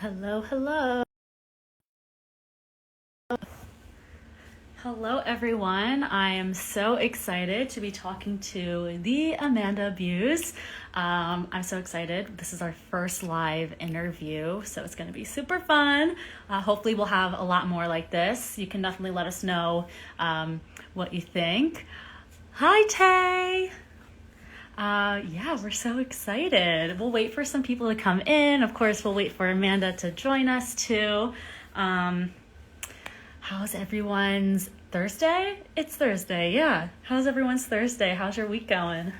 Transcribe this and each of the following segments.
Hello, hello. Hello, everyone. I am so excited to be talking to the Amanda Buhs. I'm so excited. This is our first live interview, so it's going to be super fun. Hopefully, we'll have a lot more like this. You can definitely let us know what you think. Hi, Tay. Yeah, we're so excited. We'll wait for some people to come in. Of course, we'll wait for Amanda to join us too. Um, how's everyone's Thursday? It's Thursday, yeah. How's everyone's Thursday? How's your week going?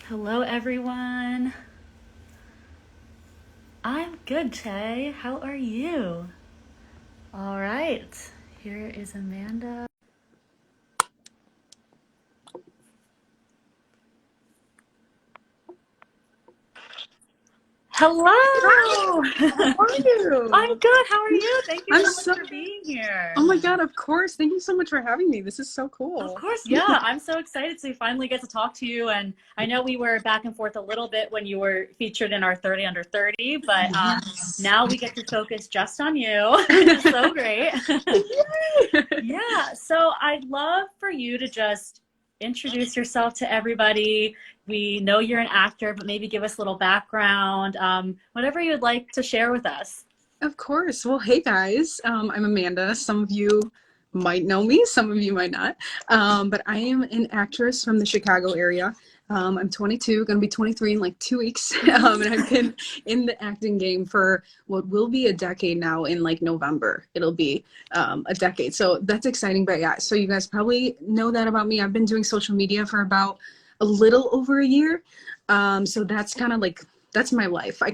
Hello, everyone. I'm good, Tay. How are you? All right. Here is Amanda. Hello. How are you? I'm good. How are you? Thank you I'm so so. much for being here. Oh my God! Of course. Thank you so much for having me. This is so Of cool. course, yeah. I'm so excited to finally get to talk to you. And I know we were back and forth a little bit when you were featured in our 30 Under 30, but Yes. now we get to focus just on you, which is so great. Yay! Yeah, so I'd love for you to just introduce yourself to everybody. We know you're an actor, but maybe give us a little background, whatever you would like to share with us. Of course. Well, hey guys. I'm Amanda. Some of you might know me, some of you might not. But I am an actress from the Chicago area. I'm 22, going to be 23 in like 2 weeks. And I've been in the acting game for what will be a decade now in like November. It'll be a decade. So that's exciting. But yeah, so you guys probably know that about me. I've been doing social media for about a little over a year. So that's kind of like that's my life. I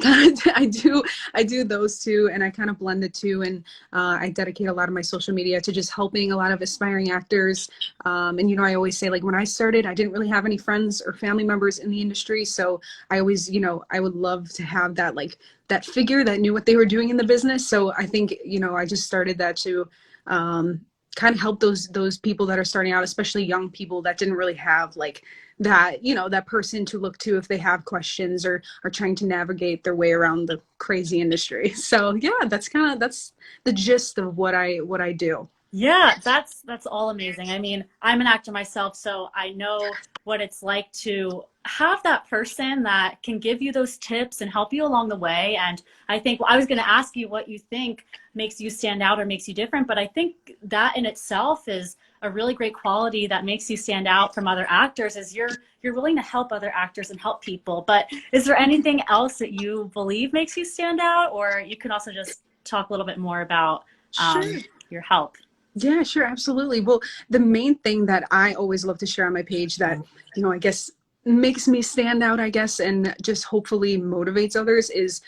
do those two, and I kind of blend the two, and I dedicate a lot of my social media to just helping a lot of aspiring actors. And I always say, like, when I started, I didn't really have any friends or family members in the industry, so I always, I would love to have that, like, that figure that knew what they were doing in the business. So I think, I just started that to kind of help those people that are starting out, especially young people that didn't really have like that, that person to look to if they have questions or are trying to navigate their way around the crazy industry. So yeah, that's the gist of what I do. Yeah, that's all amazing. I mean, I'm an actor myself, so I know what it's like to have that person that can give you those tips and help you along the way. And I think I was going to ask you what you think makes you stand out or makes you different, but I think that in itself is a really great quality that makes you stand out from other actors is you're willing to help other actors and help people. But is there anything else that you believe makes you stand out, or you can also just talk a little bit more about Sure. your help? Yeah, sure, absolutely. Well, the main thing that I always love to share on my page that, I guess makes me stand out, I guess, and just hopefully motivates others is,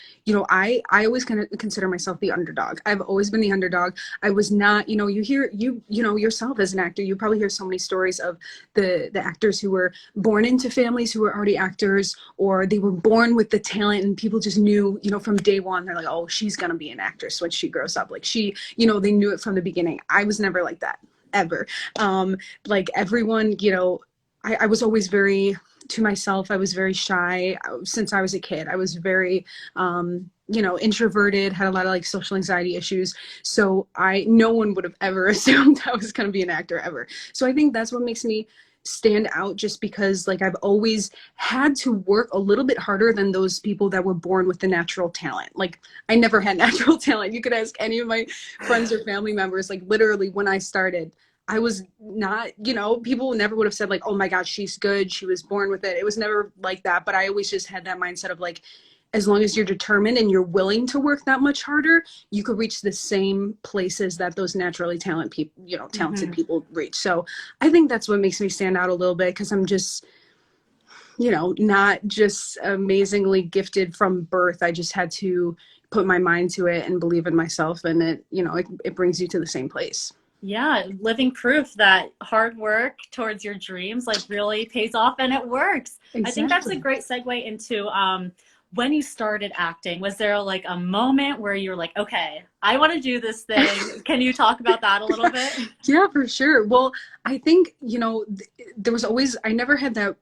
I always kind of consider myself the underdog. I've always been the underdog. I was not, you hear yourself as an actor, you probably hear so many stories of the actors who were born into families who were already actors, or they were born with the talent and people just knew, from day one, they're like, oh, she's gonna be an actress when she grows up. Like they knew it from the beginning. I was never like that, ever. Like everyone, I was always very to myself. I was very shy since I was a kid. I was very, introverted, had a lot of like social anxiety issues. So no one would have ever assumed I was going to be an actor ever. So I think that's what makes me stand out, just because like I've always had to work a little bit harder than those people that were born with the natural talent. Like I never had natural talent. You could ask any of my friends or family members, like literally when I started, I was not, people never would have said like, oh my God, she's good, she was born with it. It was never like that. But I always just had that mindset of like, as long as you're determined and you're willing to work that much harder, you could reach the same places that those naturally talented Mm-hmm. people reach. So I think that's what makes me stand out a little bit, because I'm just, not just amazingly gifted from birth. I just had to put my mind to it and believe in myself, and it brings you to the same place. Yeah, living proof that hard work towards your dreams like really pays off and it works. I think that's a Exactly. great segue into when you started acting. Was there like a moment where you were like, okay, I want to do this thing? Can you talk about that a little bit? Yeah, for sure. Well, I think, there was always, I never had that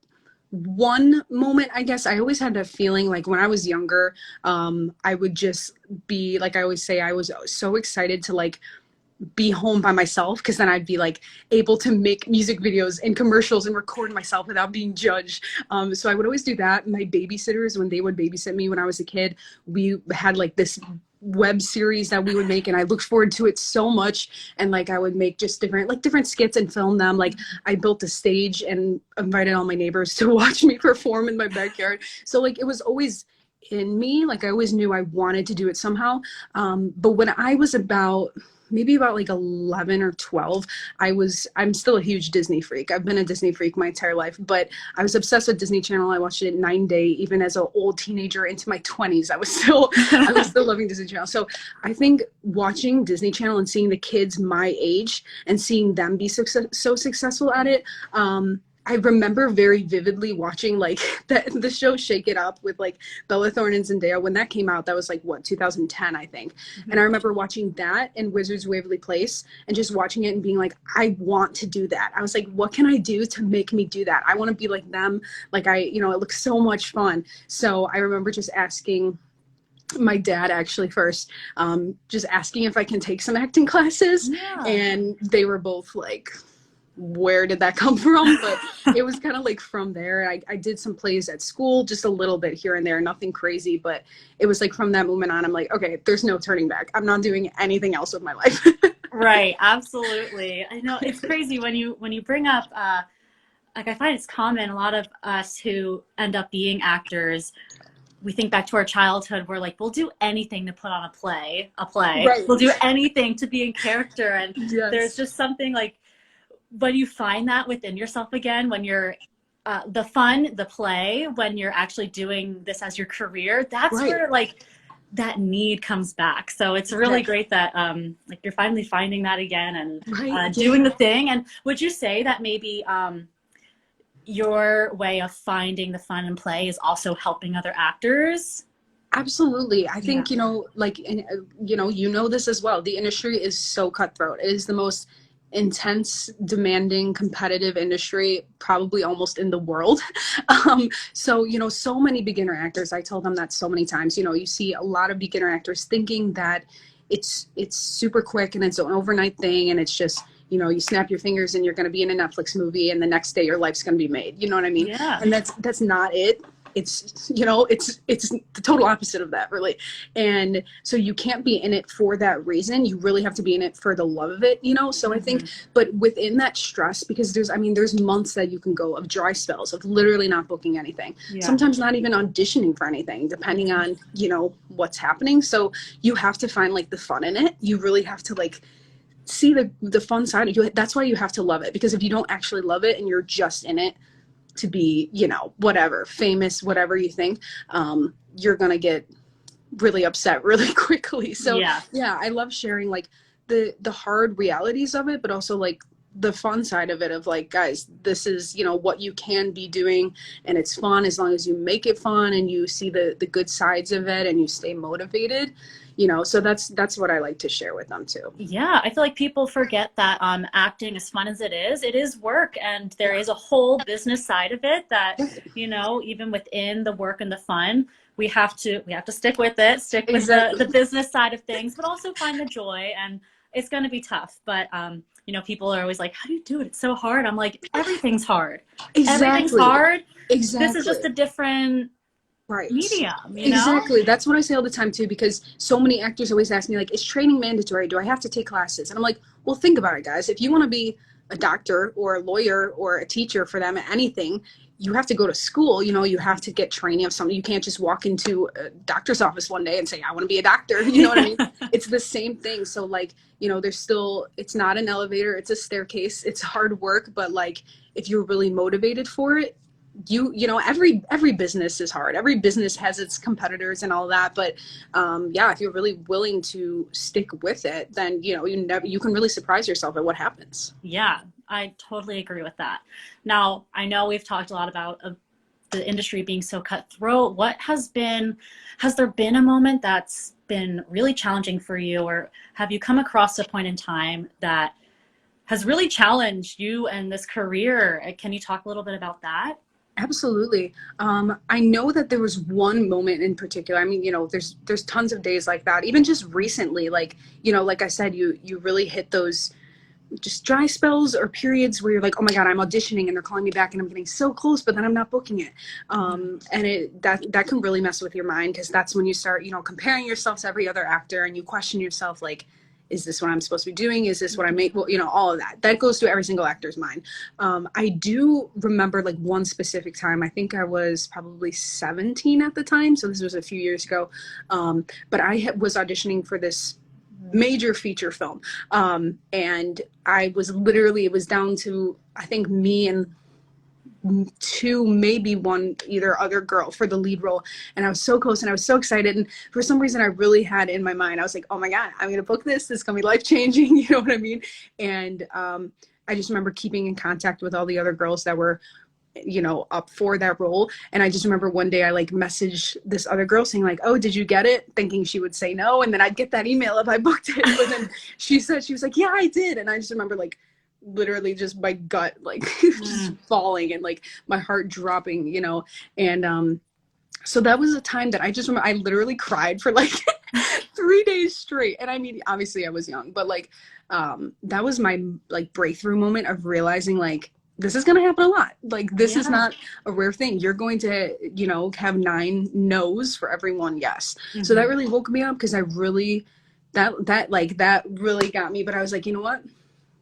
one moment, I guess I always had that feeling like when I was younger, I would just be like, I always say I was so excited to like be home by myself because then I'd be like able to make music videos and commercials and record myself without being judged. So I would always do that. My babysitters, when they would babysit me when I was a kid, we had like this web series that we would make, and I looked forward to it so much. And like I would make just different skits and film them. Like I built a stage and invited all my neighbors to watch me perform in my backyard. So like it was always in me. Like I always knew I wanted to do it somehow. But when I was maybe about like 11 or 12, I'm still a huge Disney freak. I've been a Disney freak my entire life, but I was obsessed with Disney Channel. I watched it 9 day, even as an old teenager into my 20s. I was still loving Disney Channel. So I think watching Disney Channel and seeing the kids my age and seeing them be so successful at it, I remember very vividly watching like the show Shake It Up with like Bella Thorne and Zendaya. When that came out, that was like what, 2010, I think. Mm-hmm. And I remember watching that in Wizards Waverly Place and just watching it and being like, I want to do that. I was like, what can I do to make me do that? I want to be like them. Like it looks so much fun. So I remember just asking my dad actually first, just asking if I can take some acting classes. Yeah. And they were both like, where did that come from? But it was kind of like from there. I did some plays at school, just a little bit here and there, nothing crazy, but it was like from that moment on, I'm like, okay, there's no turning back. I'm not doing anything else with my life. Right. Absolutely. I know it's crazy when you bring up, like I find it's common, a lot of us who end up being actors, we think back to our childhood, we're like, we'll do anything to put on a play. Right. We'll do anything to be in character. And yes. There's just something like, when you find that within yourself again, when you're the play, when you're actually doing this as your career, that's right. Where like that need comes back. So it's really great that like you're finally finding that again and doing the thing. And would you say that maybe your way of finding the fun and play is also helping other actors? Absolutely. I think, like, this as well. The industry is so cutthroat. It is the most intense, demanding, competitive industry probably almost in the world. So so many beginner actors, I told them that so many times, you see a lot of beginner actors thinking that it's super quick and it's an overnight thing, and it's just you snap your fingers and you're going to be in a Netflix movie and the next day your life's going to be made. You know what I mean? Yeah. And that's not it. It's it's the total opposite of that, really. And so you can't be in it for that reason. You really have to be in it for the love of it, so I think, but within that stress, because there's months that you can go of dry spells of literally not booking anything, sometimes not even auditioning for anything, depending on what's happening. So you have to find like the fun in it. You really have to like see the fun side of you. That's why you have to love it, because if you don't actually love it and you're just in it to be, whatever, famous, whatever you think, you're going to get really upset really quickly. So yeah, I love sharing like the hard realities of it, but also like the fun side of it of like, guys, this is, what you can be doing, and it's fun as long as you make it fun and you see the good sides of it and you stay motivated. So that's what I like to share with them too. Yeah, I feel like people forget that acting, as fun as it is work, and there is a whole business side of it that even within the work and the fun, we have to stick with it, with the business side of things, but also find the joy. And it's going to be tough, but people are always like, how do you do it? It's so hard. I'm like, everything's hard. Everything's hard. Exactly. This is just a different medium, Exactly. That's what I say all the time too, because so many actors always ask me like, is training mandatory? Do I have to take classes? And I'm like, well, think about it, guys. If you want to be a doctor or a lawyer or a teacher for them, anything, you have to go to school. You have to get training of something. You can't just walk into a doctor's office one day and say, I want to be a doctor. You know what I mean? It's the same thing. So like, there's still, it's not an elevator, it's a staircase. It's hard work, but like, if you're really motivated for it, every business is hard. Every business has its competitors and all that. But if you're really willing to stick with it, then, you can really surprise yourself at what happens. Yeah, I totally agree with that. Now, I know we've talked a lot about the industry being so cutthroat. Has there been a moment that's been really challenging for you, or have you come across a point in time that has really challenged you and this career? Can you talk a little bit about that? Absolutely. I know that there was one moment in particular. I mean, there's tons of days like that. Even just recently, like, like I said, you really hit those just dry spells or periods where you're like, oh my God, I'm auditioning and they're calling me back and I'm getting so close, but then I'm not booking it. And that can really mess with your mind, because that's when you start, comparing yourself to every other actor, and you question yourself, like, is this what I'm supposed to be doing? Is this what I make? Well, all of that goes through every single actor's mind. I do remember like one specific time. I think I was probably 17 at the time, so this was a few years ago. But I was auditioning for this major feature film, and I was literally, it was down to, I think, me and two, maybe one either other girl for the lead role, and I was so close and I was so excited, and for some reason I really had in my mind, I was like, oh my God, I'm gonna book this is gonna be life-changing. You know what I mean? And I just remember keeping in contact with all the other girls that were up for that role. And I just remember one day I like messaged this other girl saying like, oh, did you get it? Thinking she would say no. And then I'd get that email if I booked it. But then she was like, yeah, I did. And I just remember like literally just my gut, like just falling, and like my heart dropping, and so that was a time that I just remember I literally cried for like 3 days straight. And I mean, obviously I was young, but like, that was my like breakthrough moment of realizing like, this is going to happen a lot. Like, this is not a rare thing. You're going to, have 9 no's for every 1 yes. So that really woke me up, because I really, that really got me. But I was like, you know what?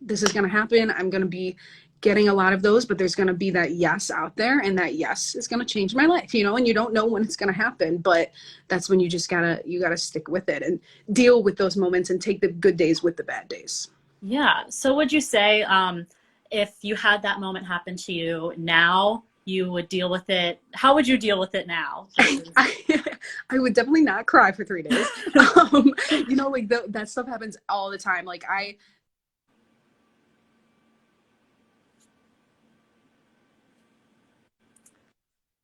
This is going to happen. I'm going to be getting a lot of those, but there's going to be that yes out there, and that yes is going to change my life, and you don't know when it's going to happen, but that's when you just gotta stick with it and deal with those moments and take the good days with the bad days. Yeah. So would you say, if you had that moment happen to you now, you would deal with it? How would you deal with it now? I would definitely not cry for 3 days. Like that stuff happens all the time. Like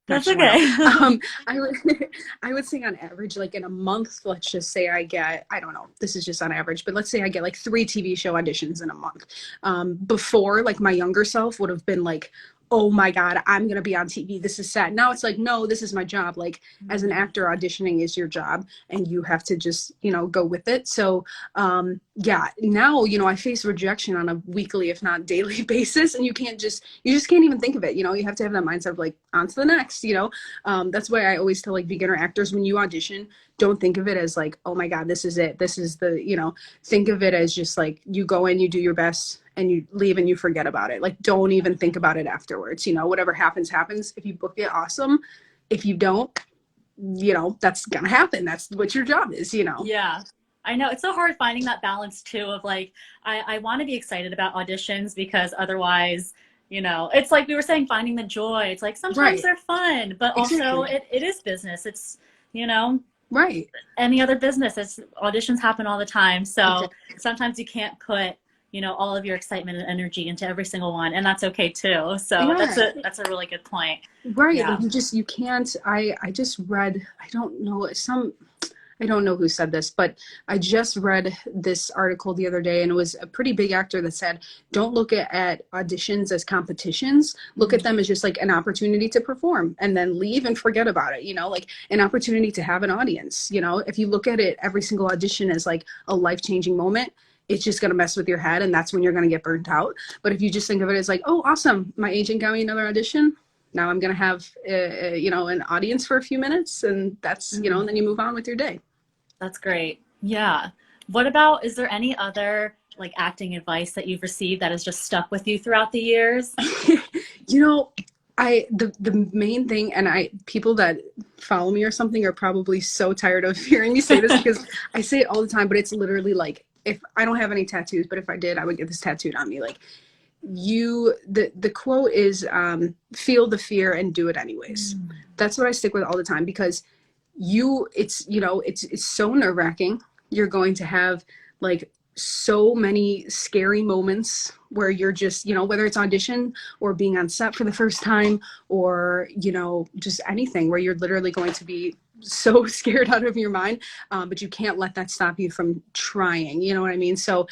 That's okay. I would say on average, like in a month, let's just say I get, I don't know, this is just on average, but let's say I get like 3 TV show auditions in a month. Before, like my younger self would have been like, oh my God, I'm going to be on TV. This is sad. Now it's like, no, this is my job. Like as an actor, auditioning is your job, and you have to just, go with it. So, yeah, now, I face rejection on a weekly, if not daily basis. And you just can't even think of it. You have to have that mindset of like, on to the next, that's why I always tell like beginner actors, when you audition, don't think of it as like, oh my God, this is it. This is the, think of it as just like, you go in, you do your best, and you leave and you forget about it. Like, don't even think about it afterwards. Whatever happens, happens. If you book it, awesome. If you don't, that's gonna happen. That's what your job is, Yeah. I know it's so hard finding that balance too, of like, I want to be excited about auditions, because otherwise, it's like we were saying, finding the joy. It's like sometimes they're fun, but also it is business. It's, right. Any other business, auditions happen all the time. So sometimes you can't put, all of your excitement and energy into every single one, and that's okay too. So that's a really good point. Right. Yeah. Like you can't, I just read, I don't know who said this, but I just read this article the other day, and it was a pretty big actor that said, don't look at auditions as competitions. Look at them as just like an opportunity to perform, and then leave and forget about it, like an opportunity to have an audience. If you look at it, every single audition as like a life-changing moment, it's just going to mess with your head, and that's when you're going to get burnt out. But if you just think of it as like, oh, awesome, my agent got me another audition, now I'm going to have, an audience for a few minutes, and that's, and then you move on with your day. That's great. Yeah. What about, is there any other like acting advice that you've received that has just stuck with you throughout the years? The main thing, and people that follow me or something are probably so tired of hearing me say this, because I say it all the time, but it's literally like, if I don't have any tattoos, but if I did, I would get this tattooed on me. Like, the quote is, feel the fear and do it anyways. That's what I stick with all the time, because it's so nerve-wracking. You're going to have like so many scary moments where you're just, whether it's audition or being on set for the first time, or, just anything where you're literally going to be so scared out of your mind, but you can't let that stop you from trying. You know what I mean? So,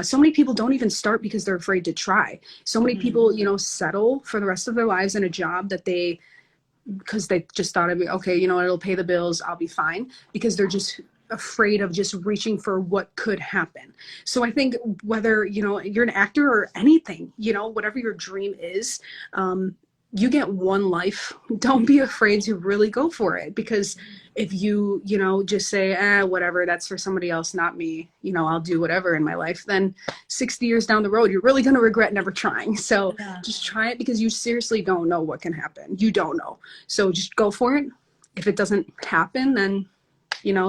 so many people don't even start because they're afraid to try. So many Mhm. people, settle for the rest of their lives in a job that because they just thought of it, okay, it'll pay the bills, I'll be fine, because they're just afraid of just reaching for what could happen. So I think whether, you're an actor or anything, whatever your dream is, you get one life. Don't be afraid to really go for it, because if you, just say, whatever, that's for somebody else, not me, I'll do whatever in my life, then 60 years down the road, you're really going to regret never trying. So Yeah. just try it, because you seriously don't know what can happen. You don't know. So just go for it. If it doesn't happen, then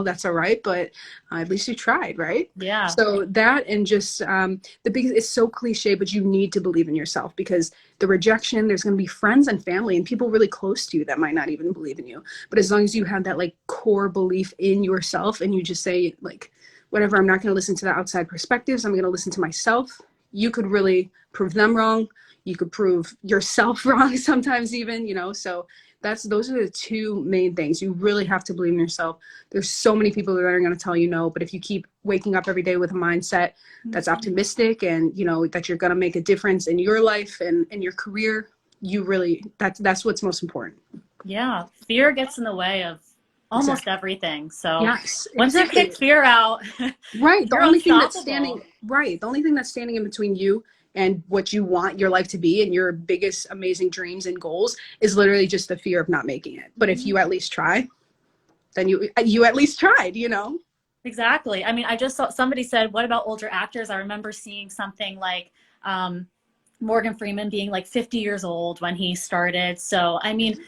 that's all right, but at least you tried, right? Yeah. So that, and just the biggest, it's so cliche, but you need to believe in yourself, because the rejection, there's going to be friends and family and people really close to you that might not even believe in you. But as long as you have that like core belief in yourself, and you just say like, whatever, I'm not going to listen to the outside perspectives, I'm going to listen to myself, you could really prove them wrong. You could prove yourself wrong sometimes even, so those are the two main things. You really have to believe in yourself. There's so many people that are going to tell you no, but if you keep waking up every day with a mindset that's optimistic, and that you're going to make a difference in your life and in your career, you really, that's what's most important. Yeah. Fear gets in the way of almost Exactly. everything. So Yes, once you exactly. kick fear out, Right. you're unstoppable. The only thing that's standing in between you and what you want your life to be and your biggest amazing dreams and goals is literally just the fear of not making it. But if you at least try, then you at least tried. Exactly. I mean, I just saw somebody said, what about older actors? I remember seeing something like Morgan Freeman being like 50 years old when he started. So, I mean,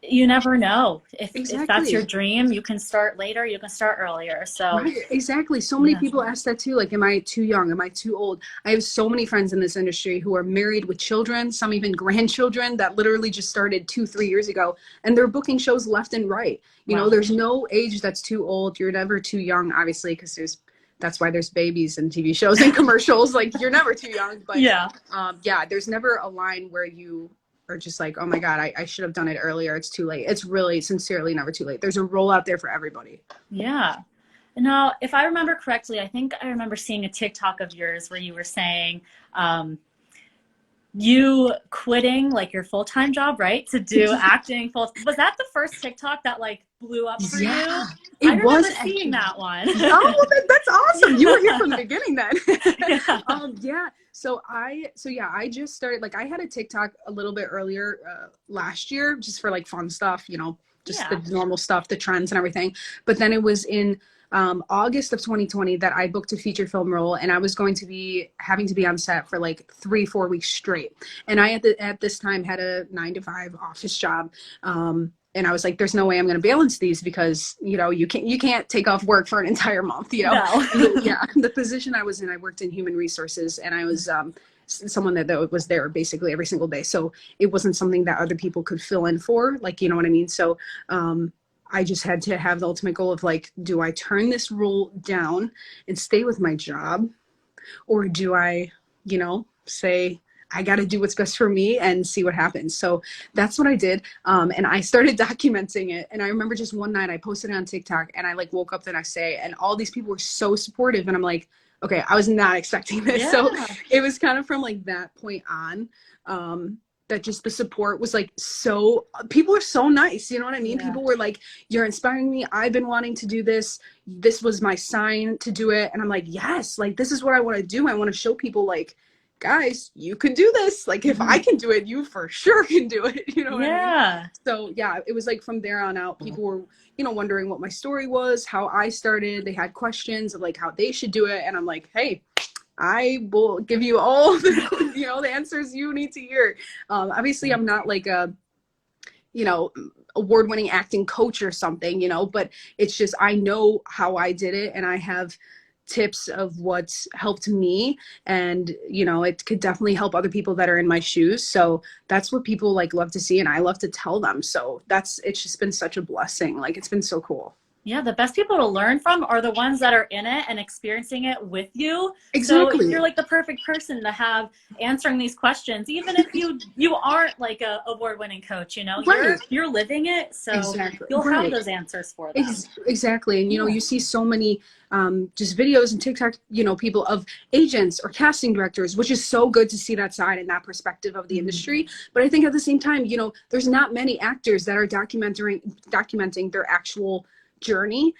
you never know. If that's your Exactly. dream, you can start later, you can start earlier. So, Right, exactly. So many yeah. people ask that too. Like, am I too young? Am I too old? I have so many friends in this industry who are married with children, some even grandchildren that literally just started 2, 3 years ago, and they're booking shows left and right. Wow. There's no age that's too old. You're never too young, obviously, because that's why there's babies and TV shows and commercials. Like, you're never too young. But Yeah. yeah, there's never a line where you are just like, oh my God, I should have done it earlier. It's too late. It's really sincerely never too late. There's a role out there for everybody. Yeah. Now, if I remember correctly, I think I remember seeing a TikTok of yours where you were saying you quitting like your full-time job, right? To do acting full. Was that the first TikTok that like blew up for you? Yeah, I it was remember seeing actually. that one. Oh, that's awesome. You were here from the Yeah. beginning then. Yeah. Yeah. So I just started, like, I had a TikTok a little bit earlier last year, just for like fun stuff, just the Yeah. normal stuff, the trends and everything. But then it was in August of 2020 that I booked a feature film role, and I was going to be having to be on set for like 3, 4 weeks straight. And I at this time had a 9 to 5 office job. And I was like, there's no way I'm going to balance these, because, you can't take off work for an entire month. No. Yeah. The position I was in, I worked in human resources, and I was someone that was there basically every single day. So it wasn't something that other people could fill in for, like, you know what I mean? So, I just had to have the ultimate goal of like, do I turn this role down and stay with my job? Or do I, say, I got to do what's best for me and see what happens. So that's what I did. And I started documenting it. And I remember just one night I posted it on TikTok, and I like woke up the next day, and all these people were so supportive. And I'm like, okay, I was not expecting this. So Yeah. it was kind of from like that point on, that just the support was like, so people are so nice. You know what I mean? Yeah. People were like, you're inspiring me. I've been wanting to do this. This was my sign to do it. And I'm like, yes, like, this is what I want to do. I want to show people like, guys, you can do this. Like, if I Mhm. can do it, you for sure can do it. You know what I mean? Yeah. So yeah, it was like from there on out, people were, wondering what my story was, how I started. They had questions of like how they should do it. And I'm like, hey, I will give you all the, the answers you need to hear. Obviously I'm not like a, award-winning acting coach or something, but it's just, I know how I did it, and I have tips of what's helped me, and it could definitely help other people that are in my shoes. So that's what people like love to see, and I love to tell them. So it's just been such a blessing. Like, it's been so cool. Yeah, the best people to learn from are the ones that are in it and experiencing it with you. So Exactly. you're like the perfect person to have answering these questions, even if you aren't like a award-winning coach, you know, Right. you're living it, so Exactly. you'll have Right. those answers for them. Exactly. And, Yeah. you see so many just videos and TikTok, people of agents or casting directors, which is so good to see that side and that perspective of the Mhm. industry. But I think at the same time, there's not many actors that are documenting their actual journey,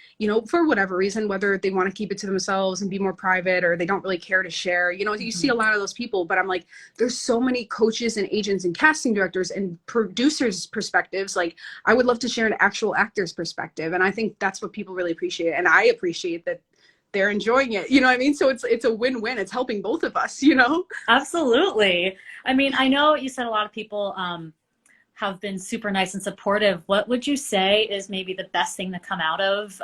for whatever reason, whether they want to keep it to themselves and be more private or they don't really care to share. You see a Mhm. lot of those people, but I'm like, there's so many coaches and agents and casting directors and producers' perspectives. Like, I would love to share an actual actor's perspective. And I think that's what people really appreciate. And I appreciate that they're enjoying it. You know what I mean? So it's a win-win. It's helping both of us. Absolutely. I mean, I know you said a lot of people have been super nice and supportive. What would you say is maybe the best thing to come out of,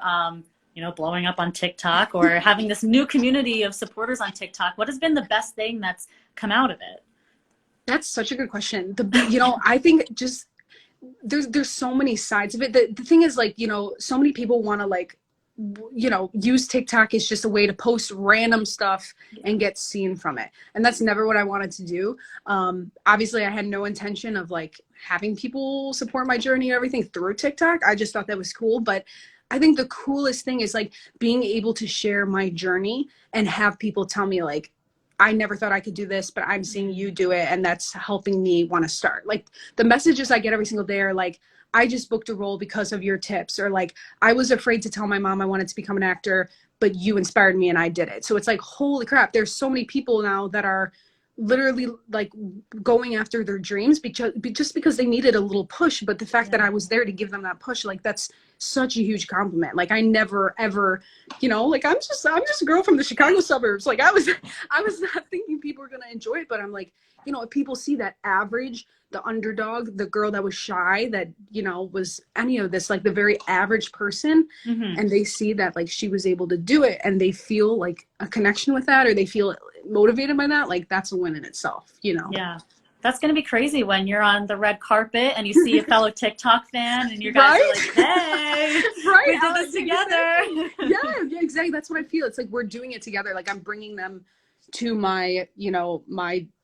blowing up on TikTok or having this new community of supporters on TikTok? What has been the best thing that's come out of it? That's such a good question. I think just there's so many sides of it. The thing is, like, so many people want to, like, use TikTok as just a way to post random stuff Yeah. and get seen from it. And that's never what I wanted to do. Obviously, I had no intention of, like, having people support my journey or everything through TikTok. I just thought that was cool. But I think the coolest thing is, like, being able to share my journey and have people tell me, like, I never thought I could do this, but I'm seeing you do it, and that's helping me want to start. Like, the messages I get every single day are like, I just booked a role because of your tips, or like, I was afraid to tell my mom I wanted to become an actor, but you inspired me and I did it. So it's like, holy crap, there's so many people now that are literally, like, going after their dreams just because they needed a little push. But the fact that Yeah. I was there to give them that push, like, that's such a huge compliment. Like, I never ever, like, I'm just a girl from the Chicago suburbs. Like, I was not thinking people were going to enjoy it, but I'm like, if people see that average, the underdog, the girl that was shy, that, was any of this, like, the very average person, Hmm. and they see that, like, she was able to do it, and they feel like a connection with that, or they feel motivated by that, like, that's a win in itself. Yeah. That's going to be crazy when you're on the red carpet and you see a fellow TikTok fan and you guys are Right. like, hey, Right. we did this together. Exactly. Yeah, exactly. That's what I feel. It's like we're doing it together. Like, I'm bringing them to my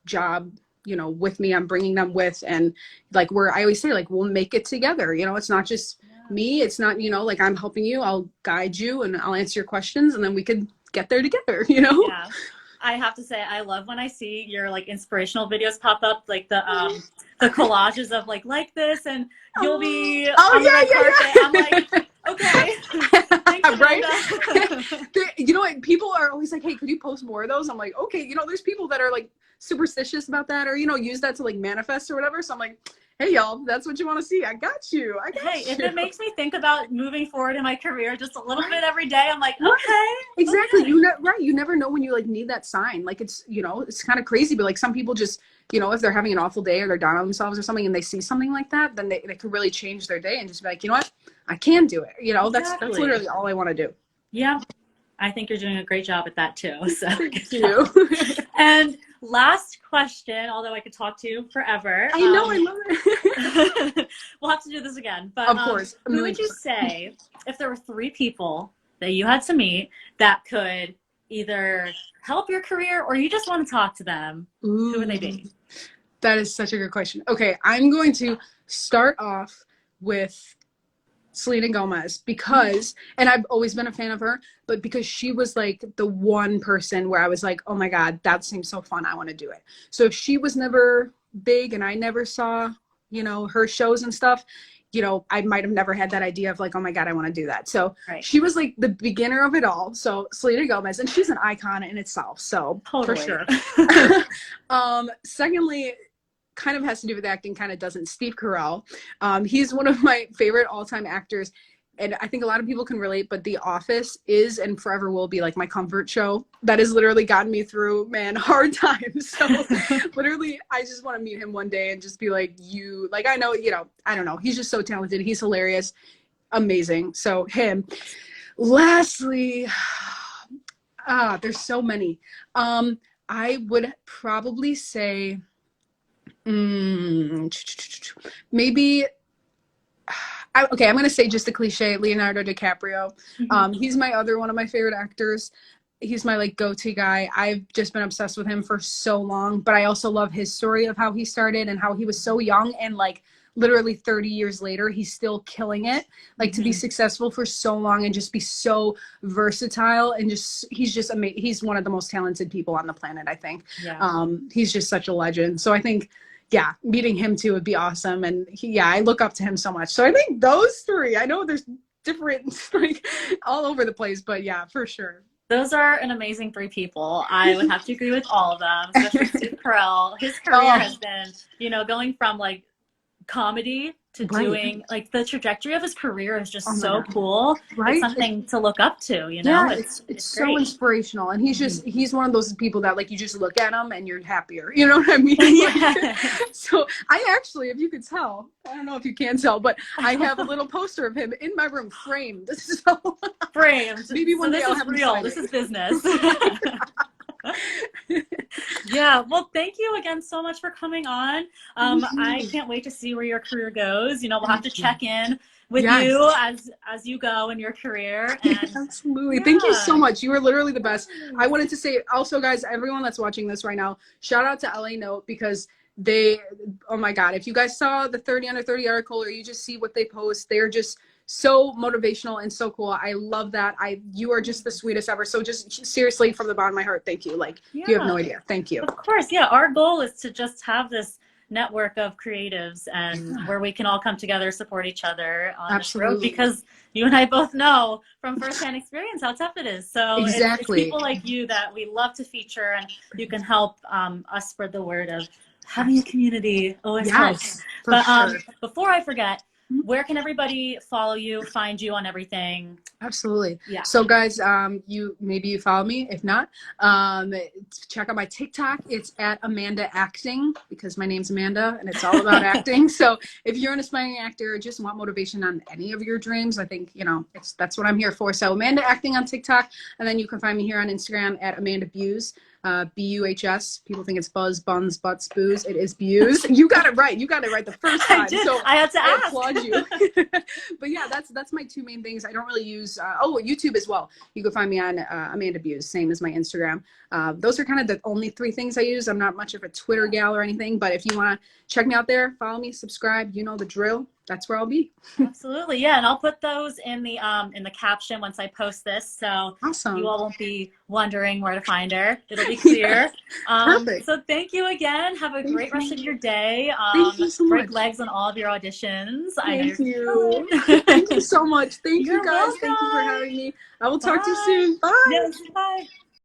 job, with me. I'm bringing them with, and, like, I always say, like, we'll make it together. It's not just me. It's not, like, I'm helping you. I'll guide you and I'll answer your questions, and then we could get there together. Yeah. I have to say, I love when I see your like inspirational videos pop up, like the collages of like this, and you'll be on the red carpet. I'm like, Oh, yeah, okay, thanks, yeah. Right. Amanda. What, people are always like, hey, could you post more of those? I'm like, okay. There's people that are, like, superstitious about that, or, use that to, like, manifest or whatever. So I'm like, hey, y'all, that's what you want to see. I got you. I Hey, got if you. it makes me think about moving forward in my career just a little Right. bit every day, I'm like, Right. okay, Exactly. okay. Right. You never know when you, like, need that sign. Like, it's kind of crazy, but, like, some people just, if they're having an awful day or they're down on themselves or something, and they see something like that, then they could really change their day and just be like, you know what? I can do it. That's Exactly. literally all I want to do. Yeah, I think you're doing a great job at that too. So Thank good job. you. And last question, although I could talk to you forever. I know. I love it. We'll have to do this again. But Of course. A who million would you percent. say, if there were three people that you had to meet that could either help your career or you just want to talk to them, who would they Ooh, be? that is such a good question. Okay, I'm going to start off with Selena Gomez, because, and I've always been a fan of her, but because she was, like, the one person where I was like, oh my God, that seems so fun. I want to do it. So if she was never big and I never saw, her shows and stuff, I might have never had that idea of, like, oh my God, I want to do that. So Right. she was, like, the beginner of it all. So Selena Gomez, and she's an icon in itself. So for Totally. sure. Secondly, kind of has to do with acting, kind of doesn't. Steve Carell. He's one of my favorite all-time actors, and I think a lot of people can relate, but The Office is and forever will be, like, my comfort show. That has literally gotten me through, man, hard times. So literally, I just want to meet him one day and just be like, I know, I don't know. He's just so talented. He's hilarious. Amazing. So him. Lastly, there's so many. I would probably say, maybe, Okay, I'm going to say just a cliche, Leonardo DiCaprio. Mhm. He's my other one of my favorite actors. He's my like go-to guy. I've just been obsessed with him for so long, but I also love his story of how he started and how he was so young and like literally 30 years later, he's still killing it. Like to be Mhm. successful for so long and just be so versatile and just he's just amazing. He's one of the most talented people on the planet, I think. Yeah. He's just such a legend. So I think yeah, meeting him too would be awesome. And yeah, I look up to him so much. So I think those three, I know there's different, like all over the place, but yeah, for sure. Those are an amazing three people. I would have to agree with all of them, especially Steve Carell. His career Oh, has been, going from like comedy to right. doing like the trajectory of his career is Oh just my so God. cool. It's Right? something to look up to, Yeah, it's It's so great. inspirational. And Mhm. he's one of those people that like you just look at him and you're happier. You know what I mean? Like Yes. so I actually, if you could tell, I don't know if you can tell, but I have a little poster of him in my room framed. So Framed. maybe So one day this I'll is have him real. sign This is it. business. Yeah, well, thank you again so much for coming on. Thank I you. can't wait to see where your career goes. We'll have to Thank you. check in with you Yes. as you go in your career. And Absolutely. Thank you so yeah, much. You are literally the best. I yes. wanted to say also, guys, everyone that's watching this right now, shout out to LA Note because they, oh my God, if you guys saw the 30 under 30 article or you just see what they post, they're just so motivational and so cool. I love that. You are just the sweetest ever. So just seriously from the bottom of my heart, thank you. Like you have no Yeah, idea. Thank you. of course. Yeah, our goal is to just have this network of creatives and Yeah, where we can all come together, support each other on this road absolutely. because you and I both know from firsthand experience how tough it is. So it's Exactly. people like you that we love to feature and you can help us spread the word of having a Absolutely. always helps. Yes, for But sure. before I forget, where can everybody follow you, find you on everything? Absolutely. Yeah. So guys, you follow me. If not, check out my TikTok. It's at Amanda Acting because my name's Amanda and it's all about acting. So if you're an aspiring actor or just want motivation on any of your dreams, I think, that's what I'm here for. So Amanda Acting on TikTok. And then you can find me here on Instagram at Amanda Buhs. Buhs. People think it's buzz, buns, butts, booze. It is Buhs. You got it right. You got it right the first I time. did. So I had to I ask. applaud you. But yeah, that's my two main things. I don't really use YouTube as well. You can find me on Amanda Buhs, same as my Instagram. Those are kind of the only three things I use. I'm not much of a Twitter gal or anything, but if you want to check me out there, follow me, subscribe, you know the drill. That's where I'll be. Absolutely, yeah, and I'll put those in the caption once I post this, so you Awesome. all won't be wondering where to find her. It'll be Yeah, clear. perfect. So thank you again. Have a Thank great rest of you. your day. Thank you so Break much. legs on all of your auditions. I know Thank you're you. Thank you fine. so much. Thank you You're guys. Thank you for welcome. having me. I will talk to you Bye. soon. Bye. Yes, bye.